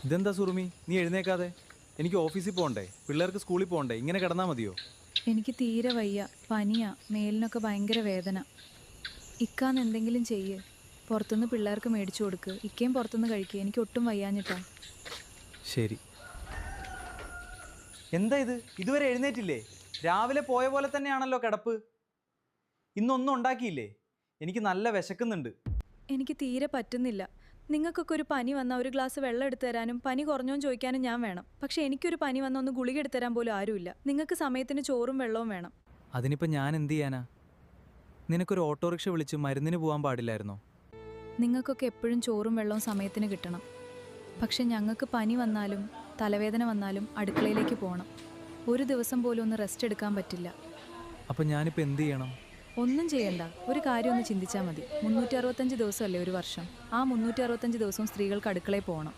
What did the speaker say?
ഇതെന്താ സുറുമി, നീ എഴുന്നേക്കാതെ? എനിക്ക് ഓഫീസിൽ പോകണ്ടേ, പിള്ളേർക്ക് സ്കൂളിൽ പോകണ്ടേ? ഇങ്ങനെ കിടന്നാൽ മതിയോ? എനിക്ക് തീരെ വയ്യ, പനിയാ, മേലിനൊക്കെ ഭയങ്കര വേദന. ഇക്കാന്ന് എന്തെങ്കിലും ചെയ്യ്. പുറത്തുനിന്ന് പിള്ളേർക്ക് മേടിച്ചു കൊടുക്ക്. ഇക്കയും പുറത്തുനിന്ന് കഴിക്കുക. എനിക്ക് ഒട്ടും വയ്യാഞ്ഞിട്ടാ. ശരി. എന്താ ഇത്, ഇതുവരെ എഴുന്നേറ്റില്ലേ? രാവിലെ പോയ പോലെ തന്നെയാണല്ലോ കിടപ്പ്. ഇന്നൊന്നും ഉണ്ടാക്കിയില്ലേ? എനിക്ക് നല്ല വിശക്കുന്നുണ്ട്. എനിക്ക് തീരെ പറ്റുന്നില്ല. നിങ്ങൾക്കൊക്കെ ഒരു പനി വന്നാൽ ഒരു ഗ്ലാസ് വെള്ളം എടുത്തു തരാനും പനി കുറഞ്ഞോന്ന് ചോദിക്കാനും ഞാൻ വേണം. പക്ഷെ എനിക്കൊരു പനി വന്ന ഒന്ന് ഗുളിക എടുത്തു തരാൻ പോലും ആരുമില്ല. നിങ്ങൾക്ക് സമയത്തിന് ചോറും വെള്ളവും വേണം. അതിനിപ്പോൾ ഞാൻ എന്ത് ചെയ്യാനാ? നിനക്കൊരു ഓട്ടോറിക്ഷ വിളിച്ച് മരുന്നിന് പോകാൻ പാടില്ലായിരുന്നോ? നിങ്ങൾക്കൊക്കെ എപ്പോഴും ചോറും വെള്ളവും സമയത്തിന് കിട്ടണം. പക്ഷെ ഞങ്ങൾക്ക് പനി വന്നാലും തലവേദന വന്നാലും അടുക്കളയിലേക്ക് പോകണം. ഒരു ദിവസം പോലും ഒന്ന് റെസ്റ്റ് എടുക്കാൻ പറ്റില്ല. അപ്പം ഞാനിപ്പോൾ എന്ത് ചെയ്യണം? ഒന്നും ചെയ്യണ്ട. ഒരു കാര്യം ഒന്ന് ചിന്തിച്ചാൽ മതി. 365 ദിവസമല്ലേ ഒരു വർഷം. ആ 365 ദിവസവും സ്ത്രീകൾക്ക് അടുക്കളയിൽ പോകണം.